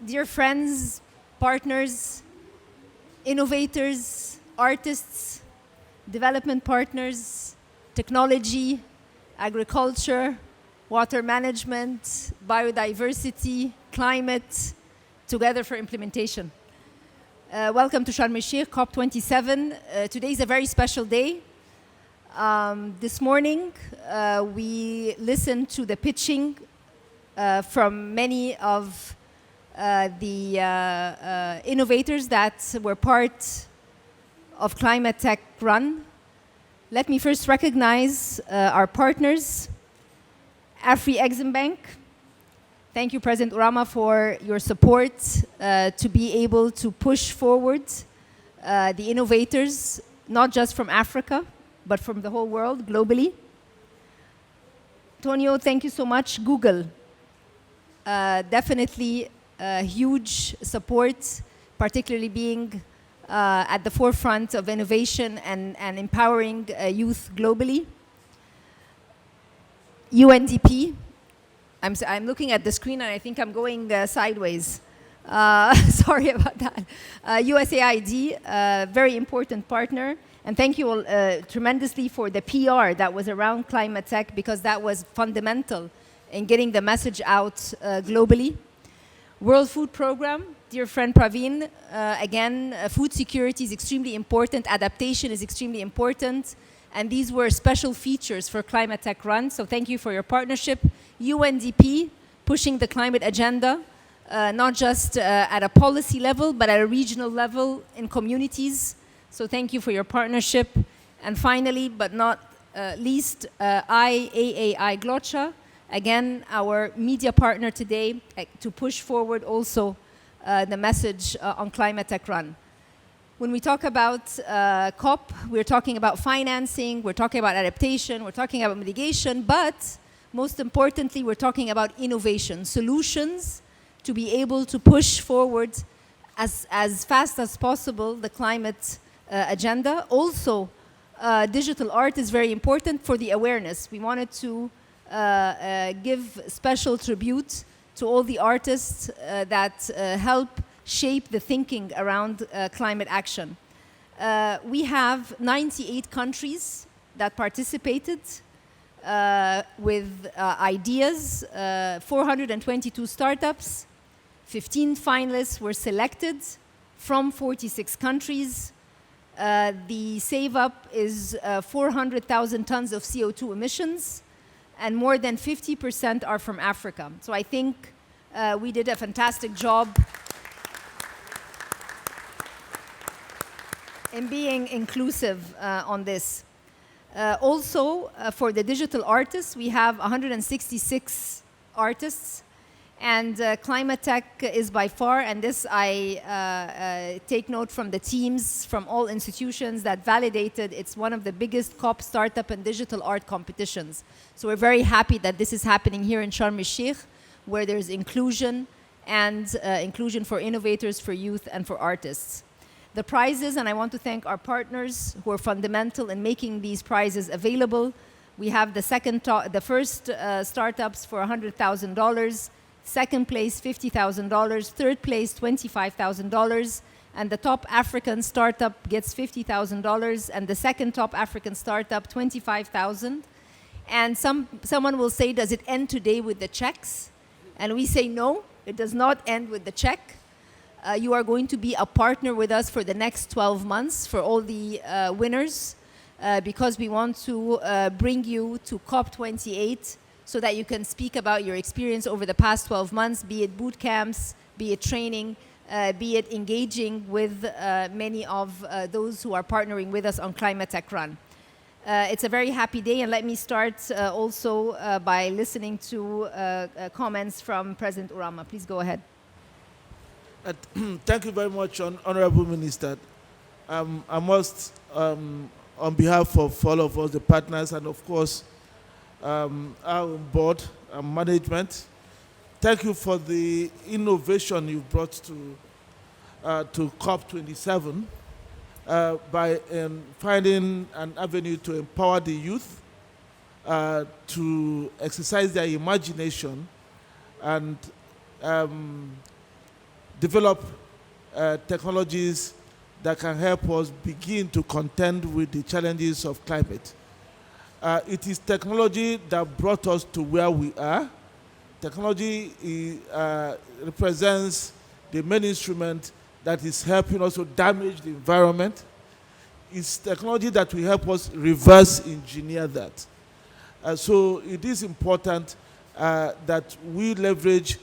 Dear friends, partners, innovators, artists, development partners, technology, agriculture, water management, biodiversity, climate, together for implementation. Welcome to Sharm El-Sheikh, COP27. Today is a very special day. This morning, we listened to the pitching from many of the innovators that were part of ClimaTech Run. Let me first recognize our partners, Afri-Exim Bank. Thank you, President Urama, for your support to be able to push forward the innovators, not just from Africa, but from the whole world, globally. Tonio, thank you so much. Google, definitely huge support, particularly being at the forefront of innovation and empowering youth globally. UNDP, I'm looking at the screen and I think I'm going sideways. Sorry about that. USAID, very important partner. And thank you all tremendously for the PR that was around ClimaTech, because that was fundamental in getting the message out globally. World Food Programme, dear friend Praveen, again, food security is extremely important, adaptation is extremely important, and these were special features for ClimaTech Run, so thank you for your partnership. UNDP, pushing the climate agenda, not just at a policy level, but at a regional level in communities, so thank you for your partnership. And finally, but not least, IAAI Glocha, again, our media partner today to push forward also the message on ClimaTech Run. When we talk about COP, we're talking about financing, we're talking about adaptation, we're talking about mitigation, but most importantly, we're talking about innovation, solutions to be able to push forward as fast as possible the climate agenda. Also, digital art is very important for the awareness. We wanted to give special tribute to all the artists that help shape the thinking around climate action. We have 98 countries that participated with ideas, 422 startups, 15 finalists were selected from 46 countries. The save up is 400,000 tons of CO2 emissions, and more than 50% are from Africa. So I think we did a fantastic job in being inclusive on this. Also, for the digital artists, we have 166 artists, and ClimaTech is by far, and this I take note from the teams from all institutions that validated, it's one of the biggest COP startup and digital art competitions. So we're very happy that this is happening here in Sharm El-Sheikh, where there's inclusion and inclusion for innovators, for youth, and for artists. The prizes, and I want to thank our partners who are fundamental in making these prizes available. We have the first startups for $100,000, second place $50,000, third place $25,000, and the top African startup gets $50,000, and the second top African startup $25,000. And someone will say, does it end today with the checks? And we say no, it does not end with the check. You are going to be a partner with us for the next 12 months for all the winners, because we want to bring you to COP28 so that you can speak about your experience over the past 12 months, be it boot camps, be it training, be it engaging with many of those who are partnering with us on ClimaTech Run. It's a very happy day, and let me start also by listening to comments from President Urama. Please go ahead. Thank you very much, Honorable Minister. I must, on behalf of all of us, the partners, and of course, our board and management, thank you for the innovation you brought to COP27 by finding an avenue to empower the youth to exercise their imagination and develop technologies that can help us begin to contend with the challenges of climate. It is technology that brought us to where we are. Technology represents the main instrument that is helping us to damage the environment. It's technology that will help us reverse engineer that. So it is important that we leverage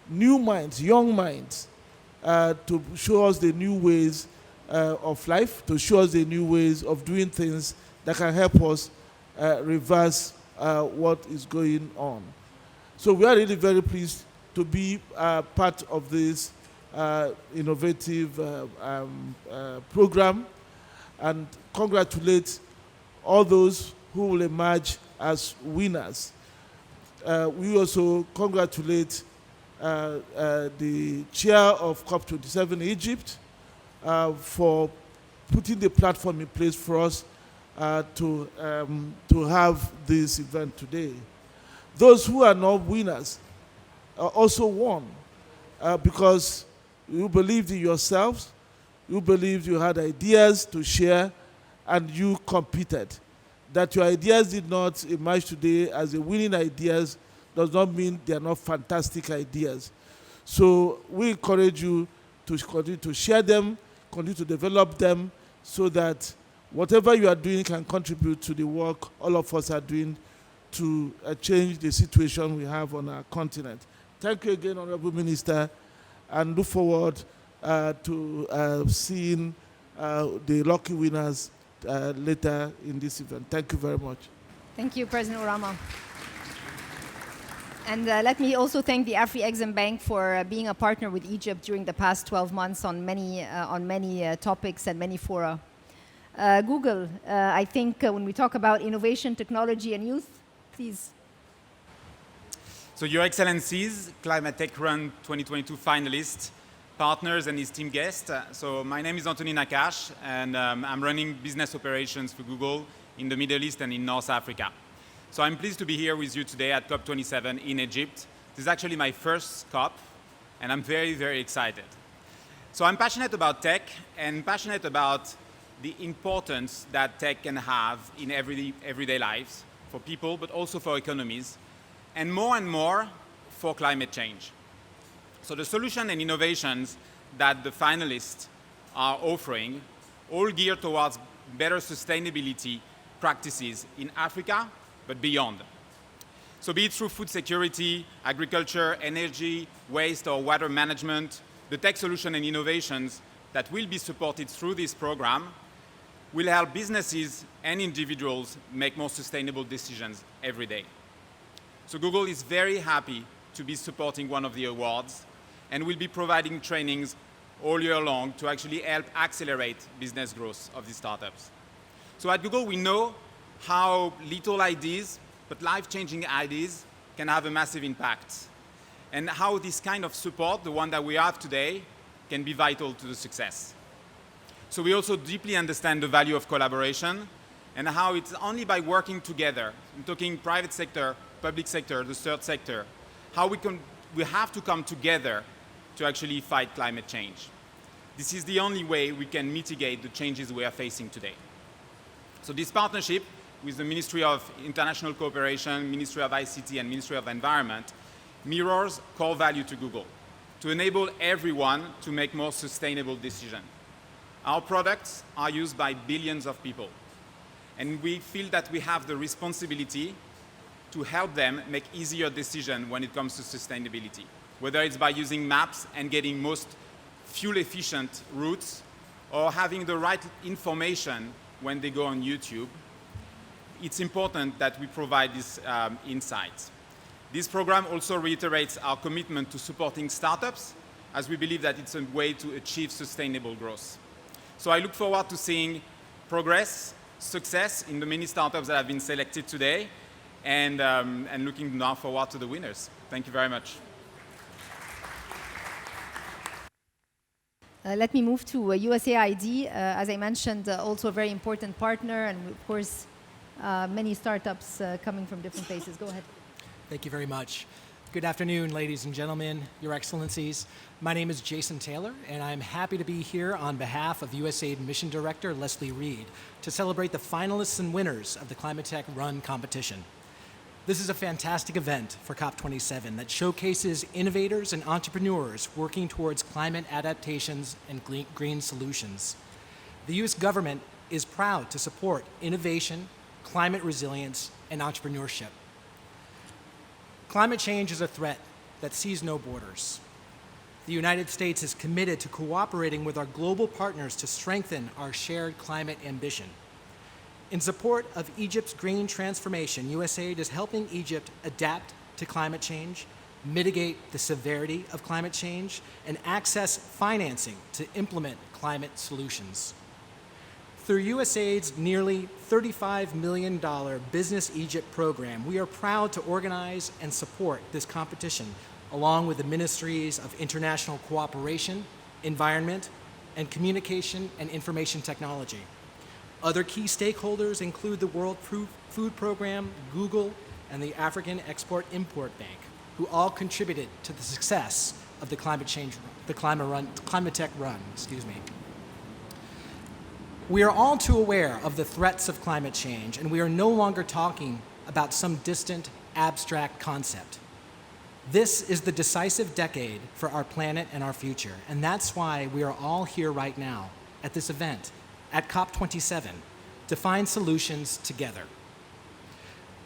new minds, young minds, to show us the new ways of life, to show us the new ways of doing things that can help us reverse what is going on. So we are really very pleased to be part of this innovative program, and congratulate all those who will emerge as winners. We also congratulate the chair of COP27 Egypt for putting the platform in place for us to have this event today. Those who are not winners also won because you believed in yourselves, you believed you had ideas to share, and you competed. That your ideas did not emerge today as a winning ideas does not mean they are not fantastic ideas. So we encourage you to continue to share them, continue to develop them, so that whatever you are doing can contribute to the work all of us are doing to change the situation we have on our continent. Thank you again, Honorable Minister, and look forward to seeing the lucky winners later in this event. Thank you very much. Thank you, President Orama. And let me also thank the Afri-Exim Bank for being a partner with Egypt during the past 12 months on many topics and many fora. Google, I think when we talk about innovation, technology, and youth, please. So Your Excellencies, ClimaTech Run 2022 finalists, partners, and esteemed guests. So my name is Anthony Nakash, and I'm running business operations for Google in the Middle East and in North Africa. So I'm pleased to be here with you today at COP27 in Egypt. This is actually my first COP, and I'm very, very excited. So I'm passionate about tech and passionate about the importance that tech can have in everyday lives for people, but also for economies, and more for climate change. So the solution and innovations that the finalists are offering all geared towards better sustainability practices in Africa, but beyond. So be it through food security, agriculture, energy, waste, or water management, the tech solution and innovations that will be supported through this program will help businesses and individuals make more sustainable decisions every day. So Google is very happy to be supporting one of the awards, and will be providing trainings all year long to actually help accelerate business growth of these startups. So at Google, we know how little ideas, but life-changing ideas, can have a massive impact, and how this kind of support, the one that we have today, can be vital to the success. So we also deeply understand the value of collaboration, and how it's only by working together, I'm talking private sector, public sector, the third sector, how we have to come together to actually fight climate change. This is the only way we can mitigate the changes we are facing today. So this partnership with the Ministry of International Cooperation, Ministry of ICT, and Ministry of Environment mirrors core value to Google, to enable everyone to make more sustainable decisions. Our products are used by billions of people, and we feel that we have the responsibility to help them make easier decisions when it comes to sustainability, whether it's by using maps and getting most fuel-efficient routes, or having the right information when they go on YouTube. It's important that we provide these insights. This program also reiterates our commitment to supporting startups, as we believe that it's a way to achieve sustainable growth. So I look forward to seeing progress, success in the many startups that have been selected today, and looking now forward to the winners. Thank you very much. Let me move to USAID. As I mentioned, also a very important partner, and of course, many startups coming from different places. Go ahead. Thank you very much. Good afternoon, ladies and gentlemen, Your Excellencies. My name is Jason Taylor, and I'm happy to be here on behalf of USAID Mission Director Leslie Reed to celebrate the finalists and winners of the ClimaTech Run Competition. This is a fantastic event for COP27 that showcases innovators and entrepreneurs working towards climate adaptations and green solutions. The U.S. government is proud to support innovation, climate resilience, and entrepreneurship. Climate change is a threat that sees no borders. The United States is committed to cooperating with our global partners to strengthen our shared climate ambition. In support of Egypt's green transformation, USAID is helping Egypt adapt to climate change, mitigate the severity of climate change, and access financing to implement climate solutions. Through USAID's nearly $35 million Business Egypt program, we are proud to organize and support this competition, along with the Ministries of International Cooperation, Environment, and Communication and Information Technology. Other key stakeholders include the World Food Program, Google, and the African Export-Import Bank, who all contributed to the success of the ClimaTech Run. We are all too aware of the threats of climate change, and we are no longer talking about some distant, abstract concept. This is the decisive decade for our planet and our future, and that's why we are all here right now at this event, at COP27, to find solutions together.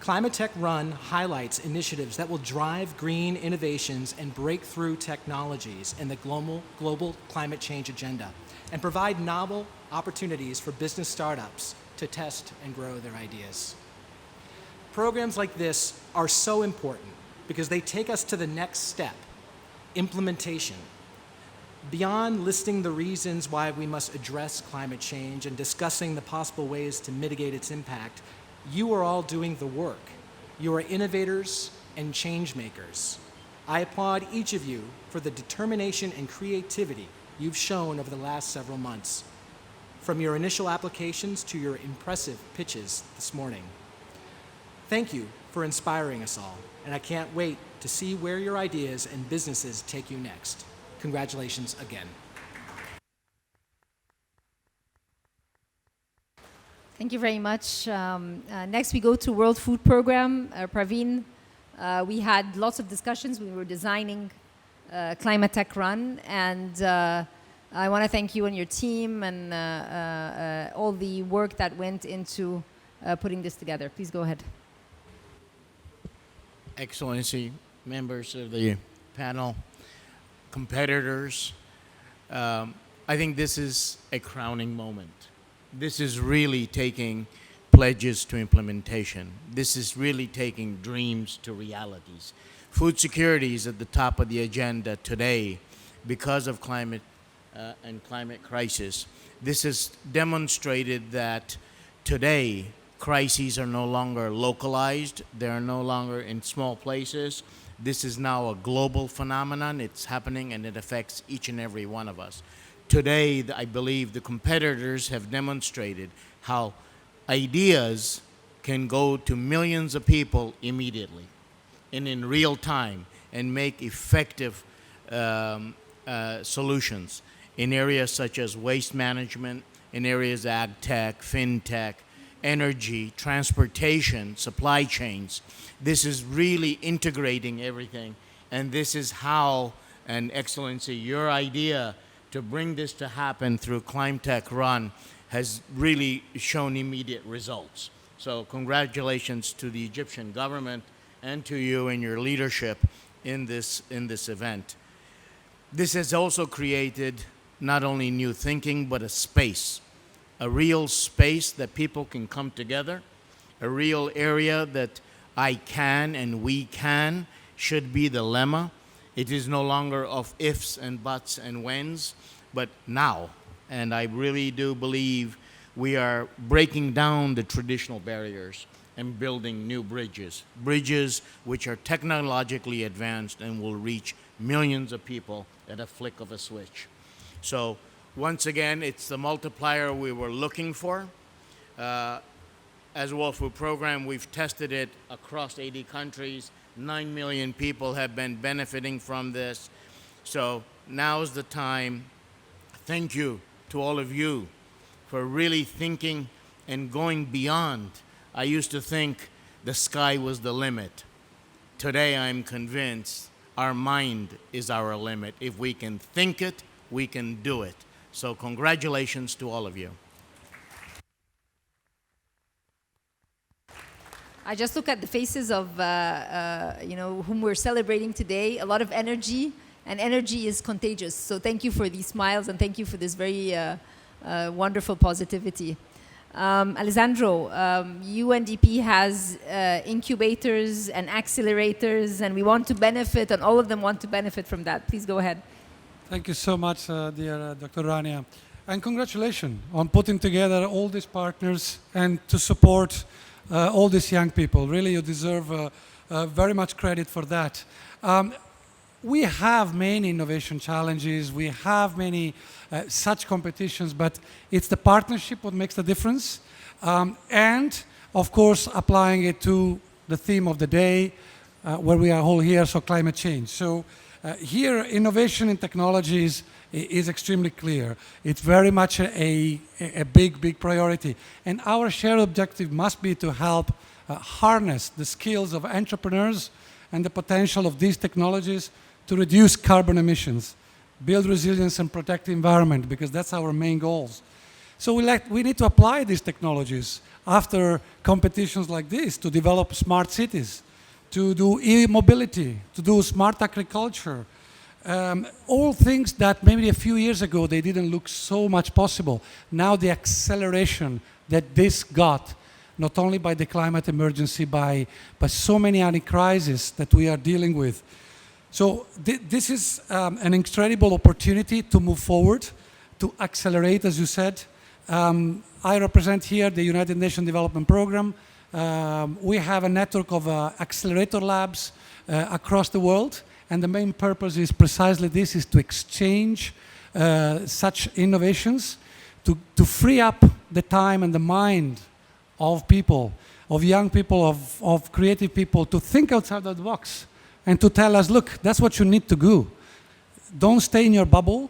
ClimaTech Run highlights initiatives that will drive green innovations and breakthrough technologies in the global climate change agenda and provide novel opportunities for business startups to test and grow their ideas. Programs like this are so important because they take us to the next step, implementation. Beyond listing the reasons why we must address climate change and discussing the possible ways to mitigate its impact, you are all doing the work. You are innovators and change makers. I applaud each of you for the determination and creativity you've shown over the last several months, from your initial applications to your impressive pitches this morning. Thank you for inspiring us all, and I can't wait to see where your ideas and businesses take you next. Congratulations again. Thank you very much. Next, we go to World Food Program. Praveen, we had lots of discussions. We were designing ClimaTech Run, and I want to thank you and your team and all the work that went into putting this together. Please go ahead. Excellency, members of the panel, competitors, I think this is a crowning moment. This is really taking pledges to implementation. This is really taking dreams to realities. Food security is at the top of the agenda today because of climate and climate crisis. This has demonstrated that today crises are no longer localized. They are no longer in small places. This is now a global phenomenon. It's happening and it affects each and every one of us. Today, I believe the competitors have demonstrated how ideas can go to millions of people immediately and in real time and make effective solutions in areas such as waste management, in areas ag tech, fintech, energy, transportation, supply chains. This is really integrating everything, and this is how, and Excellency, your idea to bring this to happen through ClimaTech Run has really shown immediate results. So congratulations to the Egyptian government and to you and your leadership in this event. This has also created not only new thinking, but a real space that people can come together, a real area that I can and we can should be the lemma. It is no longer of ifs and buts and whens, but now. And I really do believe we are breaking down the traditional barriers and building new bridges which are technologically advanced and will reach millions of people at a flick of a switch. So once again, it's the multiplier we were looking for. As World Food Program, we've tested it across 80 countries. 9 million people have been benefiting from this. So now's the time. Thank you to all of you for really thinking and going beyond. I used to think the sky was the limit. Today I'm convinced our mind is our limit. If we can think it, we can do it. So congratulations to all of you. I just look at the faces of whom we're celebrating today. A lot of energy, and energy is contagious. So thank you for these smiles, and thank you for this very wonderful positivity. Alessandro, UNDP has incubators and accelerators, and we want to benefit, and all of them want to benefit from that. Please go ahead. Thank you so much, dear Dr. Rania. And congratulations on putting together all these partners and to support all these young people. Really, you deserve very much credit for that. We have many innovation challenges. We have many such competitions, but it's the partnership what makes the difference. And, of course, applying it to the theme of the day, where we are all here, so climate change. So here, innovation in technologies is extremely clear. It's very much a big priority. And our shared objective must be to help harness the skills of entrepreneurs and the potential of these technologies to reduce carbon emissions, build resilience and protect the environment, because that's our main goals. So we need to apply these technologies after competitions like this to develop smart cities, to do e-mobility, to do smart agriculture, all things that maybe a few years ago they didn't look so much possible. Now the acceleration that this got, not only by the climate emergency, by so many other crises that we are dealing with. So this is an incredible opportunity to move forward, to accelerate, as you said. I represent here the United Nations Development Programme. We have a network of accelerator labs across the world, and the main purpose is precisely this, is to exchange such innovations, to free up the time and the mind of people, of young people, of creative people, to think outside the box and to tell us, look, that's what you need to do. Don't stay in your bubble.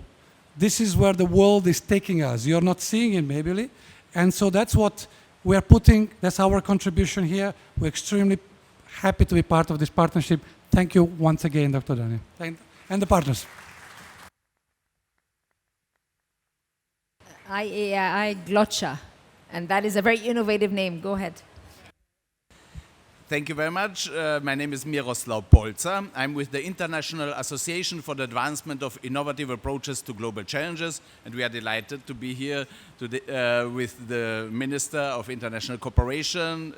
This is where the world is taking us. You're not seeing it, maybe. And so that's what we're putting, that's our contribution here. We're extremely happy to be part of this partnership. Thank you once again, Dr. Dani, and the partners. IAI Glotcha, and that is a very innovative name. Go ahead. Thank you very much. My name is Miroslav Polca. I'm with the International Association for the Advancement of Innovative Approaches to Global Challenges, and we are delighted to be here today, with the Minister of International Cooperation,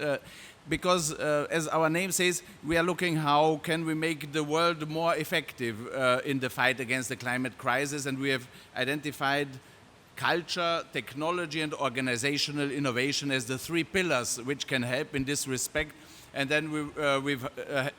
because as our name says, we are looking how can we make the world more effective in the fight against the climate crisis, and we have identified culture, technology, and organizational innovation as the three pillars which can help in this respect. And then we've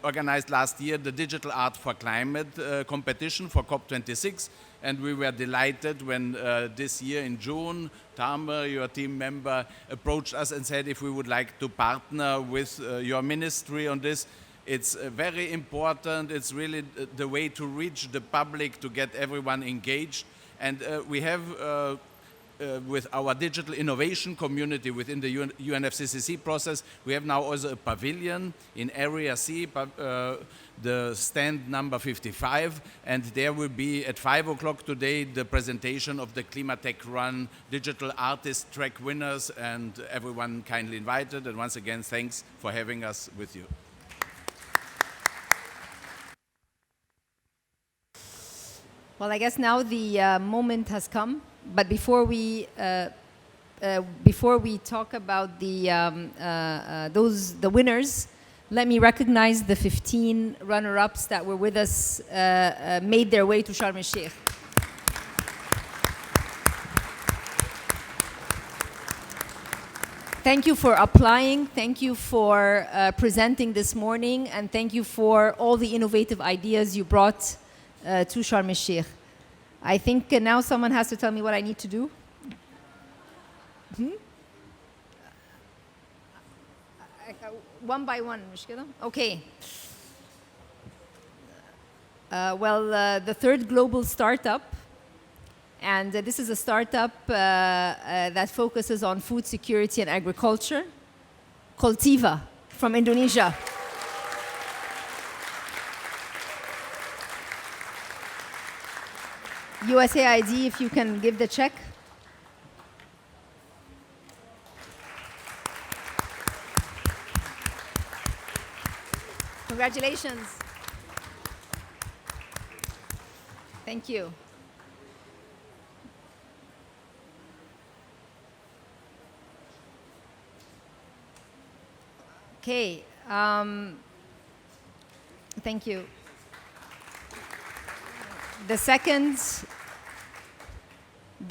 organized last year the Digital Art for Climate competition for COP26. And we were delighted when this year in June, Tamer, your team member, approached us and said if we would like to partner with your ministry on this. It's very important. It's really the way to reach the public, to get everyone engaged. And we have with our digital innovation community within the UNFCCC process, we have now also a pavilion in Area C, the stand number 55, and there will be at 5 o'clock today the presentation of the ClimaTech Run Digital Artist Track winners, and everyone kindly invited. And once again, thanks for having us with you. Well, I guess now the moment has come. But before we talk about the winners, let me recognize the 15 runner-ups that were with us, made their way to Sharm El-Sheikh. Thank you for applying. Thank you for presenting this morning, and thank you for all the innovative ideas you brought to Sharm El-Sheikh. I think now someone has to tell me what I need to do. One by one, مش كده? Okay. The third global startup, and this is a startup that focuses on food security and agriculture, Koltiva from Indonesia. USAID, if you can give the check. Congratulations. Thank you. Okay. Thank you. The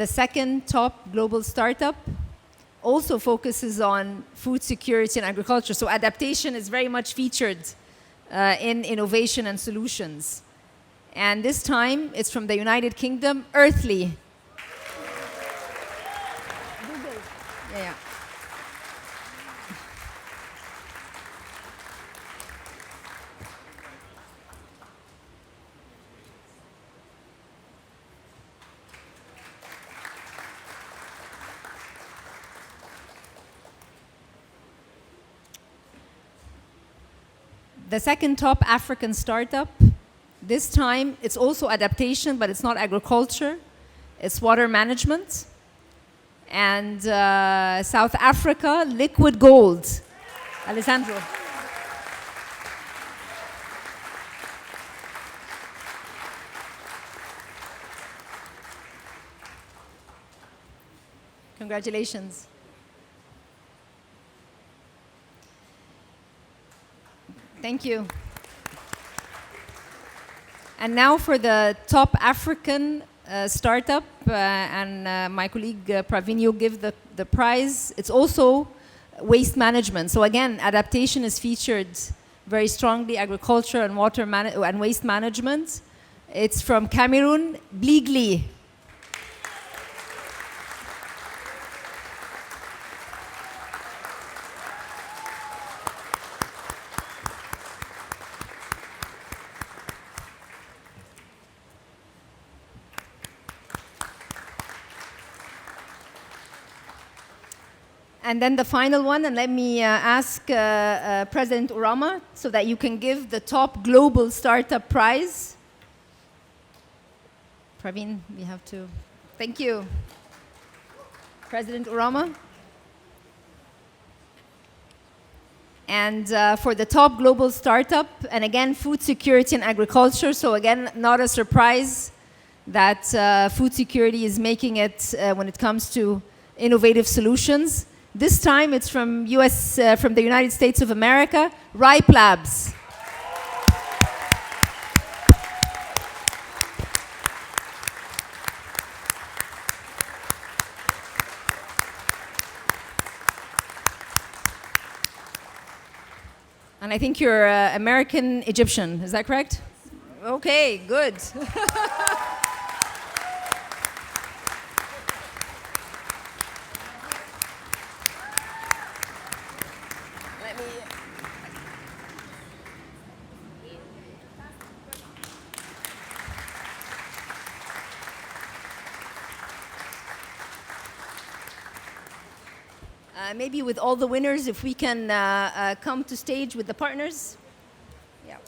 second top global startup also focuses on food security and agriculture. So adaptation is very much featured in innovation and solutions. And this time it's from the United Kingdom, Earthly. Yeah. The second top African startup, this time it's also adaptation, but it's not agriculture, it's water management. And South Africa, Liquid Gold. Alessandro. Congratulations. Thank you. And now for the top African startup, and my colleague Praveen, you'll give the prize. It's also waste management. So again, adaptation is featured very strongly, agriculture and and waste management. It's from Cameroon, Bligli. And then the final one, and let me ask President Urama so that you can give the top global startup prize. Praveen, we have to. Thank you. President Urama. And for the top global startup, and again, food security and agriculture. So again, not a surprise that food security is making it when it comes to innovative solutions. This time it's from the United States of America, Ripe Labs. And I think you're American Egyptian, is that correct? Okay, good. Maybe with all the winners, if we can come to stage with the partners. Yeah.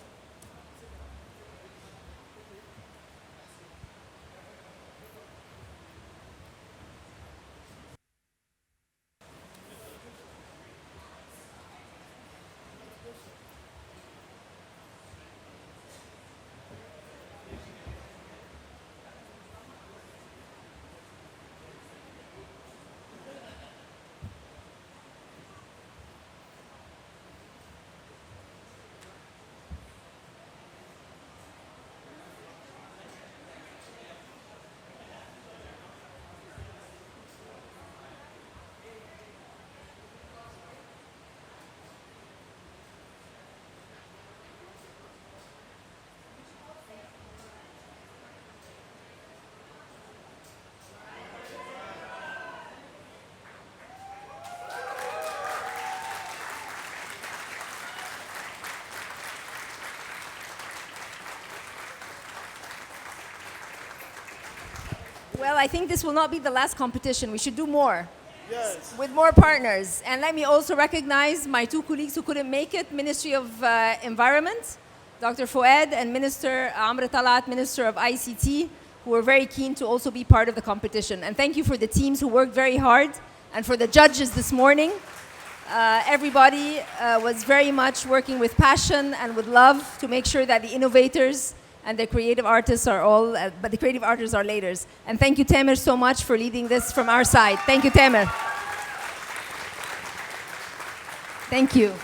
Well, I think this will not be the last competition. We should do more. Yes. With more partners. And let me also recognize my two colleagues who couldn't make it, Ministry of Environment, Dr. Fouad, and Minister Amr Talat, Minister of ICT, who were very keen to also be part of the competition. And thank you for the teams who worked very hard, and for the judges this morning. Everybody was very much working with passion and with love to make sure that the innovators and the creative artists are all, but the creative artists are leaders. And thank you, Tamer, so much for leading this from our side. Thank you, Tamer. Thank you.